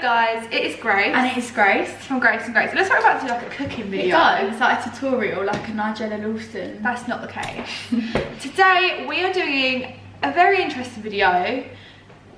guys, it is Grace. And it is Grace. From Grace and Grace. Let's talk about to like a cooking video. It's like a tutorial, like a Nigella Lawson. That's not the case. Today we are doing a very interesting video.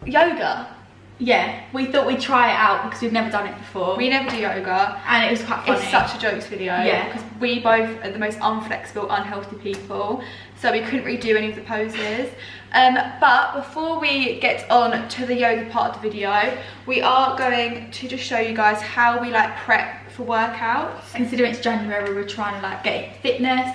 Yoga. Yeah, we thought we'd try it out because we've never done it before. We never do yoga. And it was quite funny. It's such a jokes video. Yeah. Because we both are the most unflexible, unhealthy people. So we couldn't really do any of the poses. But before we get on to the yoga part of the video, we are going to just show you guys how we like prep for workouts. Considering it's January, we're trying to like get fitness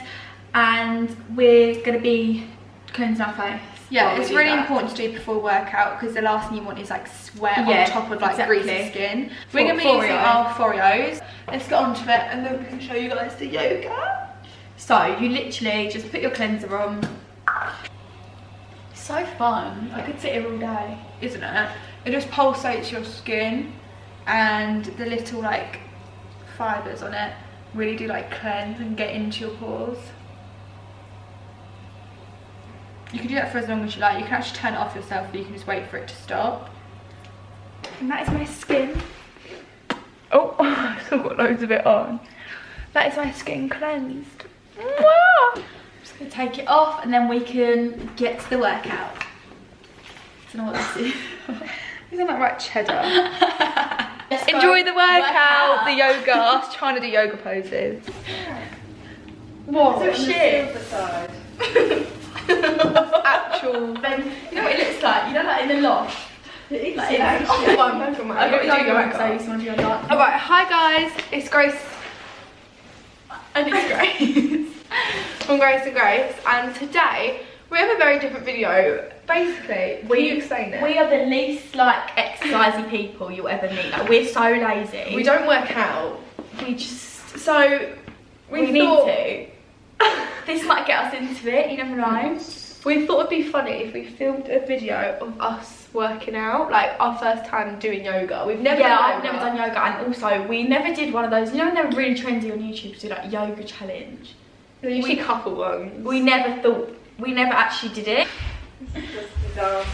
and we're going to be cleansing our face. Yeah, it's really important to do before workout because the last thing you want is like sweat on top of like greasy skin. We're going to be using our Foreos. Let's get on to it and then we can show you guys the yoga. So you literally just put your cleanser on. So fun. I could sit here all day. Isn't it? It just pulsates your skin and the little like fibres on it really do like cleanse and get into your pores. You can do that for as long as you like. You can actually turn it off yourself, but you can just wait for it to stop. And that is my skin. Oh, I've still got loads of it on. That is my skin cleansed. I'm just going to take it off and then we can get to the workout. I don't know what this is. Isn't that right, cheddar? Enjoy the workout, the yoga. I was trying to do yoga poses. What? So shit. Actual. You know what it looks like? You know, like in the loft. It like, I got yoga wax. I used to want to go dark. Alright, hi guys, it's Grace. And it's Grace. From Grace and Grace. And today we have a very different video. Basically, will you explain it? We are the least like exercisey people you'll ever meet. Like we're so lazy. We don't work out. We just we need to. This might get us into it, you never know. We thought it'd be funny if we filmed a video of us working out, like our first time doing yoga. We've never done yoga. I've never done yoga, and also we never did one of those, you know when they're really trendy on YouTube to do like yoga challenge? They're usually couple ones. We never actually did it. Guys,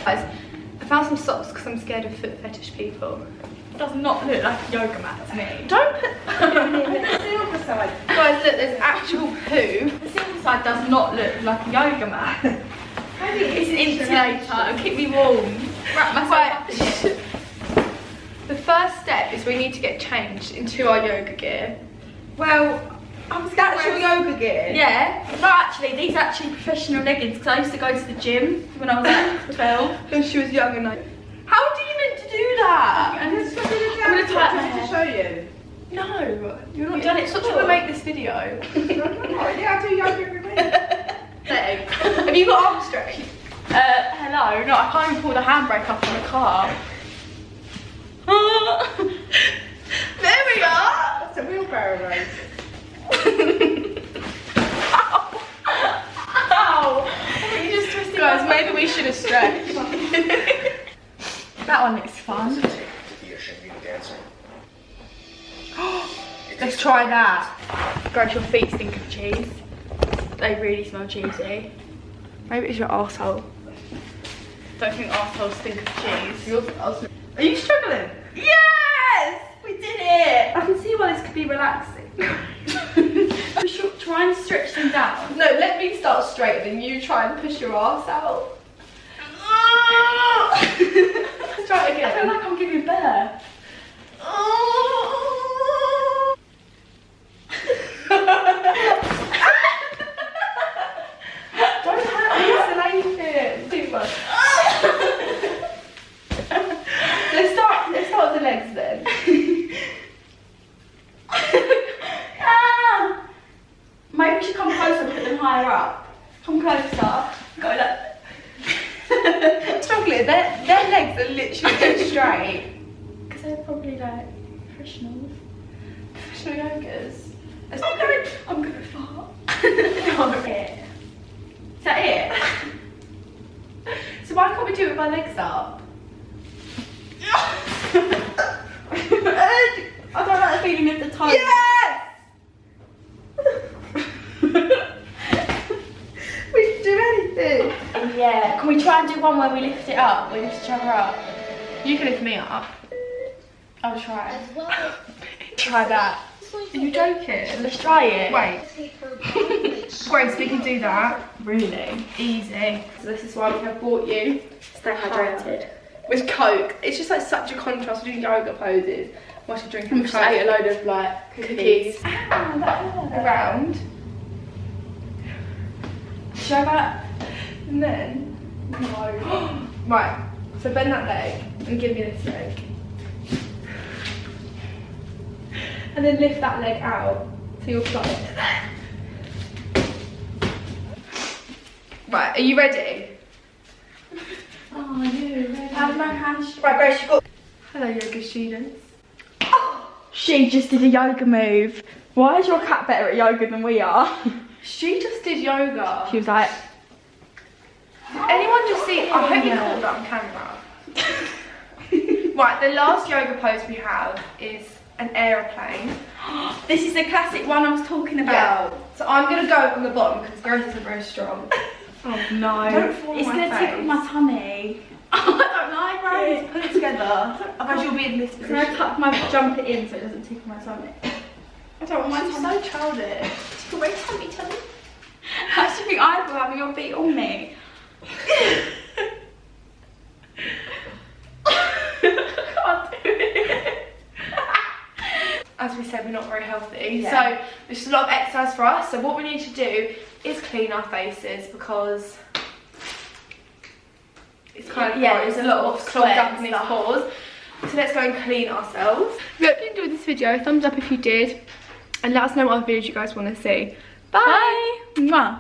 I found some socks because I'm scared of foot fetish people. It does not look like a yoga mat to me. Don't put the silver side. Guys, look, there's actual poo. The silver side does not look like a yoga mat. Maybe it's an insulator. It'll keep me warm. Wrap myself up in it. The first step is we need to get changed into our yoga gear. Well, actual yoga gear? Yeah. No, actually, these are actually professional leggings because I used to go to the gym when I was like 12. When she was young and like, how do you meant to do that? I'm going to tighten my hair. To show you. No, you're not done it. Stop trying to make this video. Yeah, I do yoga every week. Have you got arms straight? Hello. No, I can't even pull the handbrake up on the car. There we are. That's a wheelbarrow race. Ow! You just twisted. Guys, maybe we should have stretched. That one looks fun. Let's try that. Guys, your feet stink of cheese. They really smell cheesy. Maybe it's your arsehole. Don't think arseholes stink of cheese. Are you struggling? Yes! We did it! I can see why this could be relaxing. We should try and stretch them down. No, let me start straight and you try and push your arse out. Let's try it again. I feel like I'm giving birth. Don't hurt me, isolation. Too much. Let's start with the legs then. Maybe we should come closer and put them higher up. Come closer. Go like. Chocolate, their legs are literally dead straight. Because they're probably like professionals. Professional yogas. I'm gonna fart. No. Is that it? So why can't we do it with my legs up? I don't like the feeling of the toes. Yes! We can do anything. Yeah. Can we try and do one where we lift it up? We lift each other up. You can lift me up. I'll try. Try that. Are you joking? Let's try it. Wait. Grace, we can do that. Really? Easy. So this is why we have bought you Stay hydrated. with Coke. It's just like such a contrast. We're doing yoga poses whilst you're drinking We Coke. just ate a load of like Cookies. Around. Show that. And then, no. Right, so bend that leg and give me this leg. And then lift that leg out so you're flat. Right, are you ready? Oh, you ready? Have no hands. Right, Grace, you got. Hello, yoga students. She just did a yoga move. Why is your cat better at yoga than we are? She just did yoga. She was like, Anyone just see? I hope you caught that on camera. Right, the last yoga pose we have is an aeroplane. this is the classic one I was talking Yeah. about. So I'm gonna go on the bottom because Grace isn't very strong. Oh no. Don't fall on it's my gonna face. tickle my tummy. I don't like it. Put it together. Otherwise you'll be in this Can I position. tuck my jumper in so it doesn't tickle my tummy? I don't want my She's tummy. so childish. Tickle my tummy. How should think I feel having your feet on me? Can't do it. As we said, we're not very healthy, Yeah. so it's just a lot of exercise for us. So what we need to do is clean our faces because it's kind of there's a lot of clogged sweat up and in these stuff. pores. So let's go and clean ourselves. We hope you enjoyed this video. Thumbs up if you did, and let us know what other videos you guys want to see. Bye. Mwah.